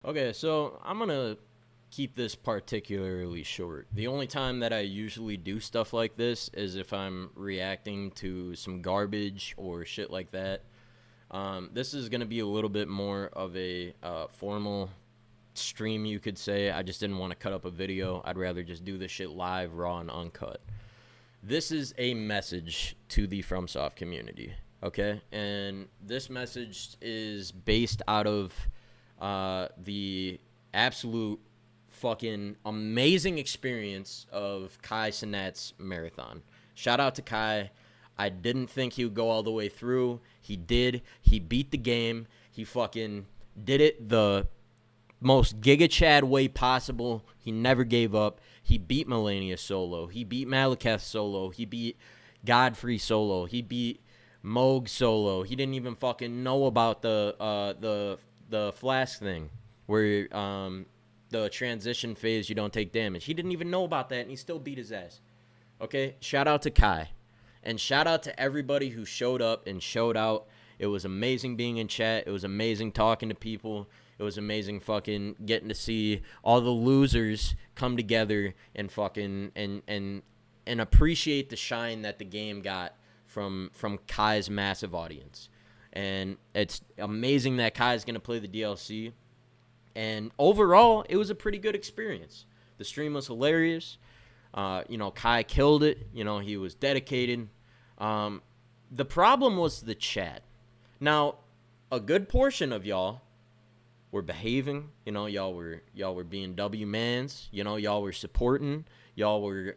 Okay, so I'm gonna keep this particularly short. The only time that I usually do stuff like this is if I'm reacting to some garbage or shit like that. This is gonna be a little bit more of a formal stream, you could say. I just didn't want to cut up a video. I'd rather just do this shit live, raw, and uncut. This is a message to the FromSoft community, okay? And this message is based out of the absolute fucking amazing experience of Kai Cenat's marathon. Shout out to Kai. I didn't think he would go all the way through. He did. He beat the game. He fucking did it the most Giga Chad way possible. He never gave up. He beat Melania solo. He beat Malekith solo. He beat Godfrey solo. He beat Moog solo. He didn't even fucking know about the flask thing where the transition phase you don't take damage. He didn't even know about that, and he still beat his ass. Okay, shout out to Kai. And shout out to everybody who showed up and showed out. It was amazing being in chat. It was amazing talking to people. It was amazing fucking getting to see all the losers come together and fucking and appreciate the shine that the game got from Kai's massive audience. And it's amazing that Kai's going to play the DLC. And overall, it was a pretty good experience. The stream was hilarious. Kai killed it. He was dedicated. The problem was the chat. Now, a good portion of y'all were behaving. Y'all were being W mans. Y'all were supporting. Y'all were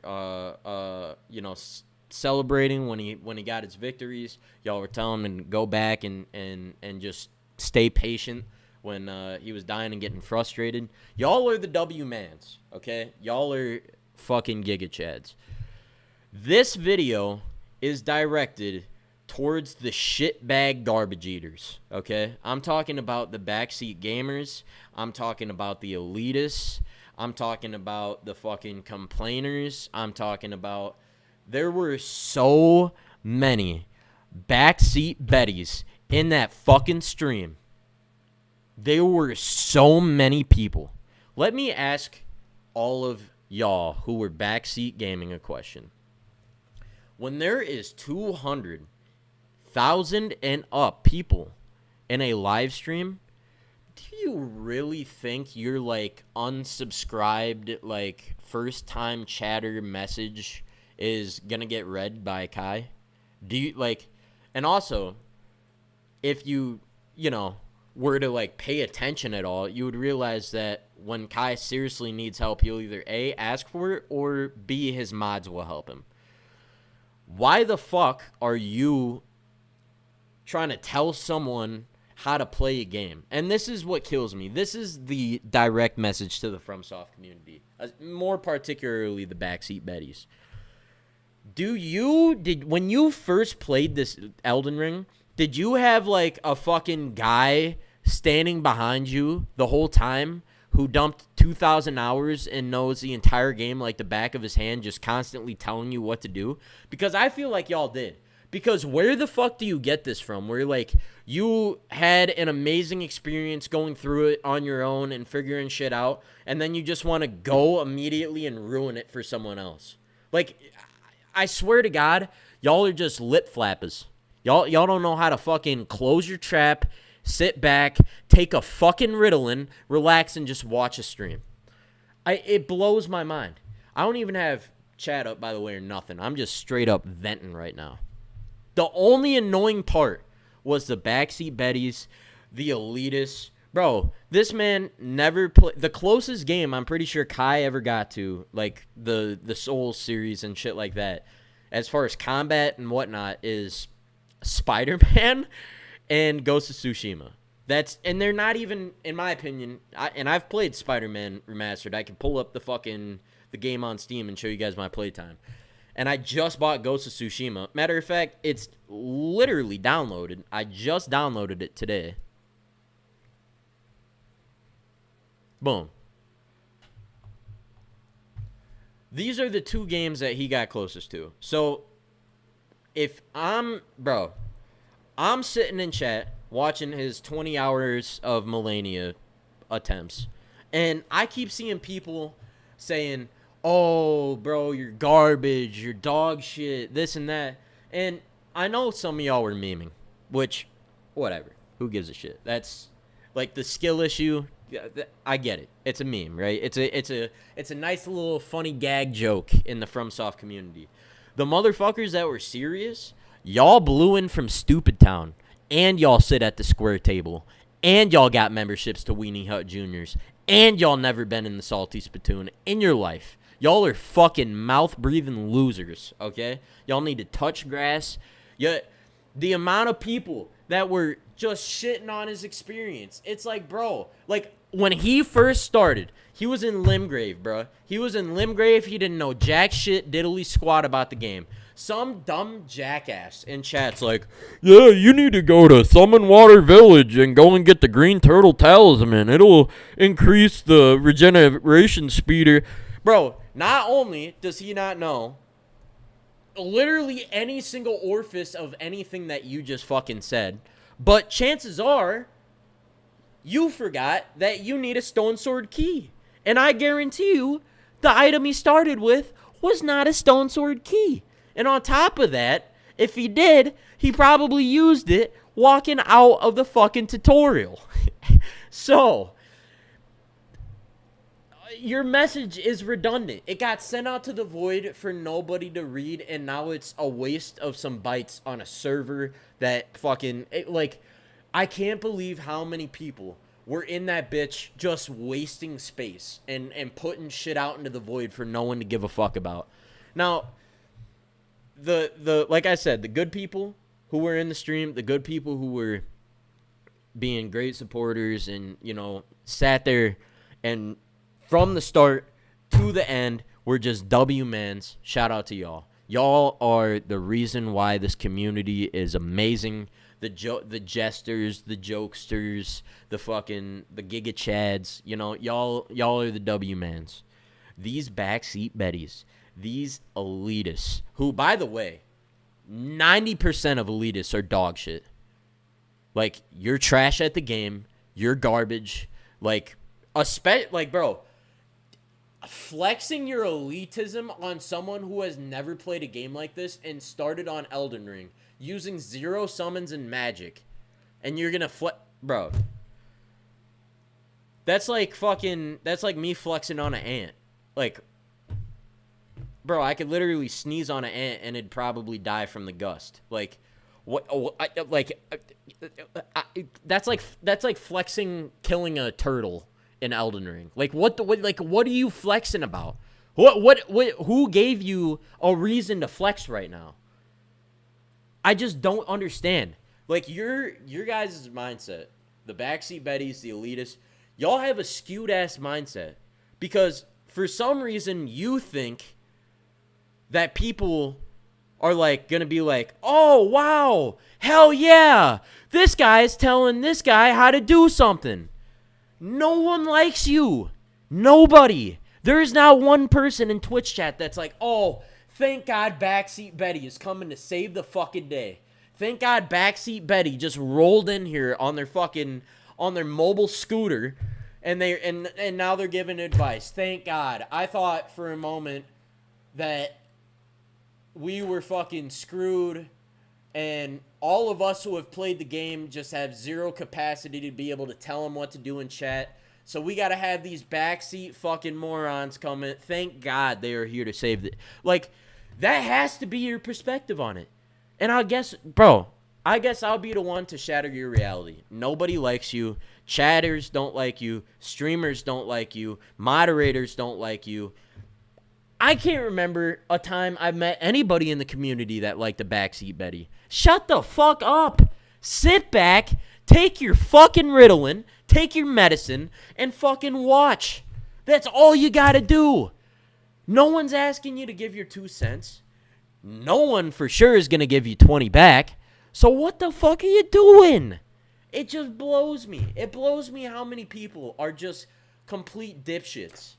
celebrating when he got his victories. Y'all were telling him to go back and just stay patient when he was dying and getting frustrated. Y'all are the W mans, okay? Y'all are fucking Giga Chads. This video is directed towards the shitbag garbage eaters, okay? I'm talking about the backseat gamers. I'm talking about the elitists. I'm talking about the fucking complainers. I'm talking about... There were so many backseat Bettys in that fucking stream. There were so many people. Let me ask all of y'all who were backseat gaming a question. When there is 200,000 and up people in a live stream, do you really think your unsubscribed first time chatter message is gonna get read by Kai? Do you and also if you were to pay attention at all, you would realize that when Kai seriously needs help, he'll either A, ask for it, or B, his mods will help him. Why the fuck are you trying to tell someone how to play a game? And this is what kills me. This is the direct message to the FromSoft community, more particularly the backseat Bettys. When you first played this Elden Ring, did you have a fucking guy standing behind you the whole time who dumped 2,000 hours and knows the entire game like the back of his hand, just constantly telling you what to do? Because I feel like y'all did. Because where the fuck do you get this from? Where you had an amazing experience going through it on your own and figuring shit out, and then you just want to go immediately and ruin it for someone else. I swear to God, y'all are just lip flappers. Y'all don't know how to fucking close your trap, sit back, take a fucking Ritalin, relax, and just watch a stream. It blows my mind. I don't even have chat up, by the way, or nothing. I'm just straight up venting right now. The only annoying part was the backseat Bettys, the elitists. Bro, this man never played. The closest game I'm pretty sure Kai ever got to, the Souls series and shit like that, as far as combat and whatnot, is Spider-Man and Ghost of Tsushima. And they're not even, in my opinion, and I've played Spider-Man Remastered. I can pull up the game on Steam and show you guys my playtime. And I just bought Ghost of Tsushima. Matter of fact, it's literally downloaded. I just downloaded it today. Boom. These are the two games that he got closest to. So, I'm sitting in chat watching his 20 hours of Melania attempts. And I keep seeing people saying, oh, bro, you're garbage, you're dog shit, this and that. And I know some of y'all were memeing, which, whatever. Who gives a shit? That's, like, the skill issue. Yeah, I get it. It's a meme, right? It's a nice little funny gag joke in the FromSoft community. The motherfuckers that were serious, y'all blew in from Stupid Town, and y'all sit at the square table, and y'all got memberships to Weenie Hut Juniors, and y'all never been in the Salty Spittoon in your life. Y'all are fucking mouth-breathing losers, okay? Y'all need to touch grass. Yet the amount of people that were just shitting on his experience, it's like, bro, like, when he first started, he was in Limgrave, bro. He was in Limgrave. He didn't know jack shit, diddly squat about the game. Some dumb jackass in chat's like, yeah, you need to go to Summon Water Village and go and get the green turtle talisman. It'll increase the regeneration speeder. Bro, not only does he not know literally any single orifice of anything that you just fucking said, but chances are you forgot that you need a stone sword key. And I guarantee you the item he started with was not a stone sword key. And on top of that, if he did, he probably used it walking out of the fucking tutorial. So, your message is redundant. It got sent out to the void for nobody to read, and now it's a waste of some bytes on a server that fucking, like, I can't believe how many people were in that bitch just wasting space and putting shit out into the void for no one to give a fuck about. Now, the like I said, the good people who were in the stream, the good people who were being great supporters and, you know, sat there and from the start to the end were just W-mans. Shout out to y'all. Y'all are the reason why this community is amazing. The jesters, the jokesters, the Giga Chads, you know, y'all are the W-mans. These backseat Bettys, these elitists, who, by the way, 90% of elitists are dog shit. Like, you're trash at the game. You're garbage. Like, bro, flexing your elitism on someone who has never played a game like this and started on Elden Ring using 0 summons and magic, and you're gonna bro. That's like me flexing on an ant. Like, bro, I could literally sneeze on an ant and it'd probably die from the gust. Like, that's like flexing killing a turtle in Elden Ring. Like, what are you flexing about? Who gave you a reason to flex right now? I just don't understand. Like, your guys' mindset, the backseat Bettys, the elitists, y'all have a skewed ass mindset because for some reason you think that people are like gonna be like, oh wow, hell yeah, this guy's telling this guy how to do something. No one likes you. Nobody. There is not one person in Twitch chat that's like, oh, thank God Backseat Betty is coming to save the fucking day. Thank God Backseat Betty just rolled in here on their mobile scooter and now they're giving advice. Thank God. I thought for a moment that we were fucking screwed and all of us who have played the game just have zero capacity to be able to tell them what to do in chat. So we got to have these backseat fucking morons come in. Thank God they are here to save it. Like, that has to be your perspective on it. And I guess I'll be the one to shatter your reality. Nobody likes you. Chatters don't like you. Streamers don't like you. Moderators don't like you. I can't remember a time I've met anybody in the community that liked the backseat Betty. Shut the fuck up. Sit back, take your fucking Ritalin, take your medicine, and fucking watch. That's all you gotta do. No one's asking you to give your 2 cents. No one for sure is gonna give you 20 back. So what the fuck are you doing? It just blows me. It blows me how many people are just complete dipshits.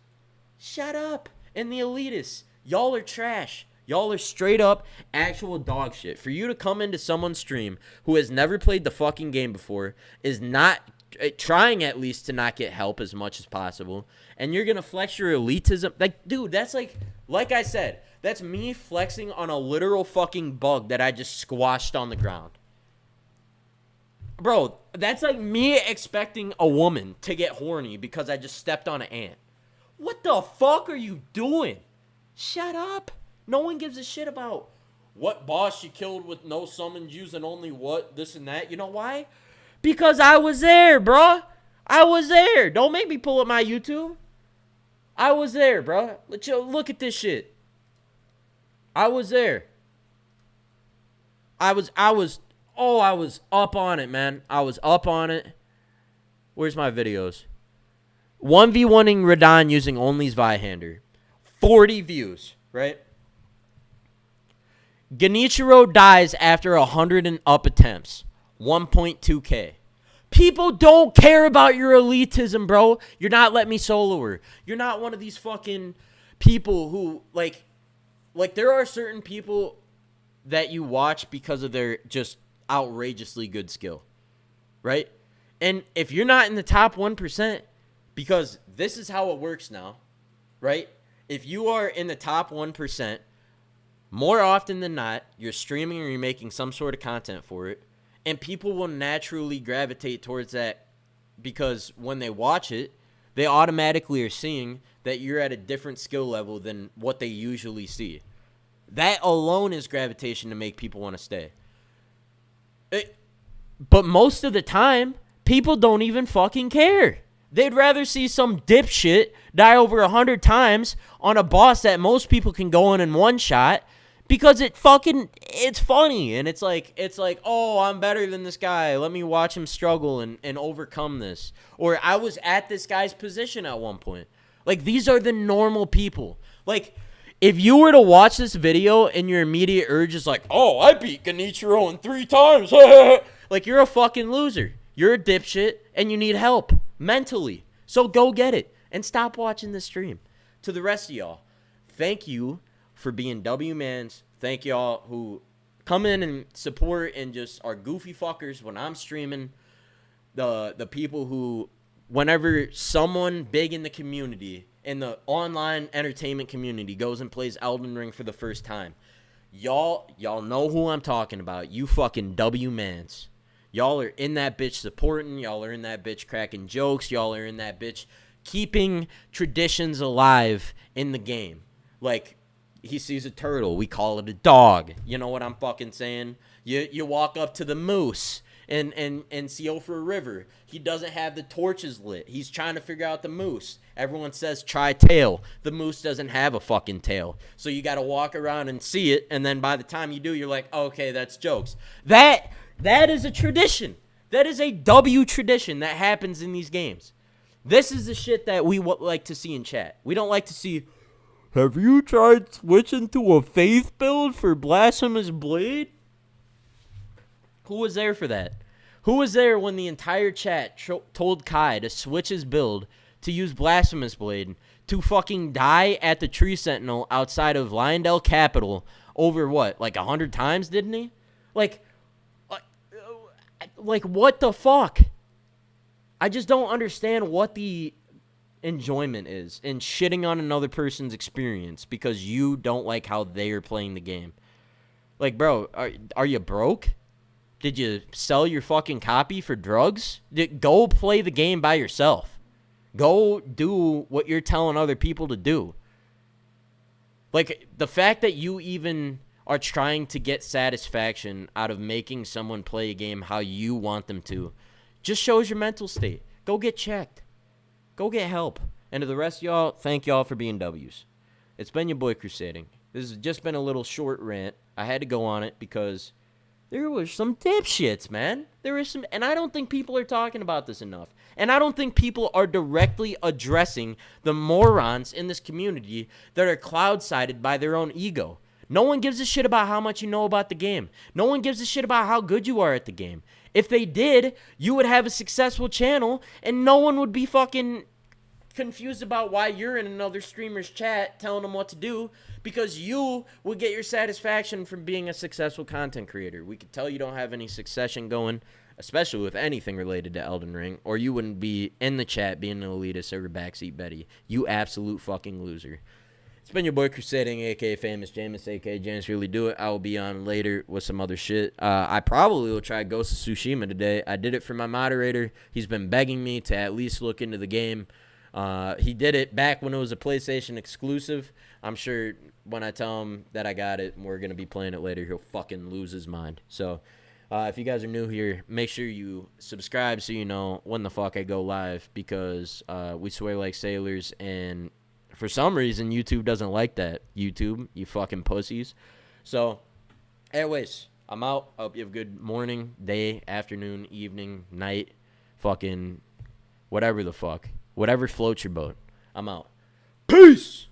Shut up. And the elitists, y'all are trash. Y'all are straight up actual dog shit. For you to come into someone's stream who has never played the fucking game before, is not trying at least to not get help as much as possible, and you're gonna flex your elitism. Like, dude, that's like I said, that's me flexing on a literal fucking bug that I just squashed on the ground. Bro, that's like me expecting a woman to get horny because I just stepped on an ant. What the fuck are you doing? Shut up. No one gives a shit about what boss you killed with no summons using only what, this and that. You know why? Because I was there, bro. I was there. Don't make me pull up my YouTube. I was there, bro. Look at this shit. I was there. I was up on it, man. I was up on it. Where's my videos? 1v1ing Radon using only Zweihander. 40 views, right? Genichiro dies after 100 and up attempts. 1.2K. People don't care about your elitism, bro. You're not letting me solo her. You're not one of these fucking people who, like there are certain people that you watch because of their just outrageously good skill, right? And if you're not in the top 1%, because this is how it works now, right? If you are in the top 1%, more often than not, you're streaming or you're making some sort of content for it, and people will naturally gravitate towards that because when they watch it, they automatically are seeing that you're at a different skill level than what they usually see. That alone is gravitation to make people want to stay. But most of the time, people don't even fucking care. They'd rather see some dipshit die over 100 times on a boss that most people can go in one shot because it's funny. And it's like, oh, I'm better than this guy. Let me watch him struggle and overcome this. Or I was at this guy's position at one point. Like, these are the normal people. Like, if you were to watch this video and your immediate urge is like, oh, I beat Genichiro in 3 times. Like, you're a fucking loser. You're a dipshit and you need help mentally. So go get it and stop watching the stream. To the rest of y'all, thank you for being W-mans. Thank y'all who come in and support and just are goofy fuckers when I'm streaming. The people who, whenever someone big in the community, in the online entertainment community, goes and plays Elden Ring for the first time, y'all know who I'm talking about. You fucking W-mans. Y'all are in that bitch supporting. Y'all are in that bitch cracking jokes. Y'all are in that bitch keeping traditions alive in the game. Like, he sees a turtle, we call it a dog. You know what I'm fucking saying? You walk up to the moose and see for a river. He doesn't have the torches lit. He's trying to figure out the moose. Everyone says try tail. The moose doesn't have a fucking tail. So you got to walk around and see it, and then by the time you do, you're like, oh, okay, that's jokes. That is a tradition. That is a W tradition that happens in these games. This is the shit that we like to see in chat. We don't like to see, have you tried switching to a faith build for Blasphemous Blade? Who was there for that? Who was there when the entire chat told Kai to switch his build to use Blasphemous Blade to fucking die at the Tree Sentinel outside of Lyondell Capital over what, like 100 times, didn't he? Like, what the fuck? I just don't understand what the enjoyment is in shitting on another person's experience because you don't like how they are playing the game. Like, bro, are you broke? Did you sell your fucking copy for drugs? Go play the game by yourself. Go do what you're telling other people to do. Like, the fact that you even are trying to get satisfaction out of making someone play a game how you want them to just shows your mental state. Go get checked. Go get help. And to the rest of y'all, thank y'all for being W's. It's been your boy Crusading. This has just been a little short rant. I had to go on it because there was some dipshits, man. There is some, and I don't think people are talking about this enough. And I don't think people are directly addressing the morons in this community that are cloud-sided by their own ego. No one gives a shit about how much you know about the game. No one gives a shit about how good you are at the game. If they did, you would have a successful channel, and no one would be fucking confused about why you're in another streamer's chat telling them what to do, because you would get your satisfaction from being a successful content creator. We could tell you don't have any succession going. especially with anything related to Elden Ring, or you wouldn't be in the chat being an elitist or a backseat Betty. You absolute fucking loser. It's been your boy Crusading, aka Famous Jameis, aka James Really Do It. I will be on later with some other shit. I probably will try Ghost of Tsushima today. I did it for my moderator. He's been begging me to at least look into the game. He did it back when it was a PlayStation exclusive. I'm sure when I tell him that I got it and we're going to be playing it later, he'll fucking lose his mind. So if you guys are new here, make sure you subscribe so you know when the fuck I go live, because we swear like sailors, and for some reason YouTube doesn't like that. YouTube, you fucking pussies. So anyways, I'm out. I hope you have a good morning, day, afternoon, evening, night, fucking whatever the fuck. Whatever floats your boat. I'm out. Peace!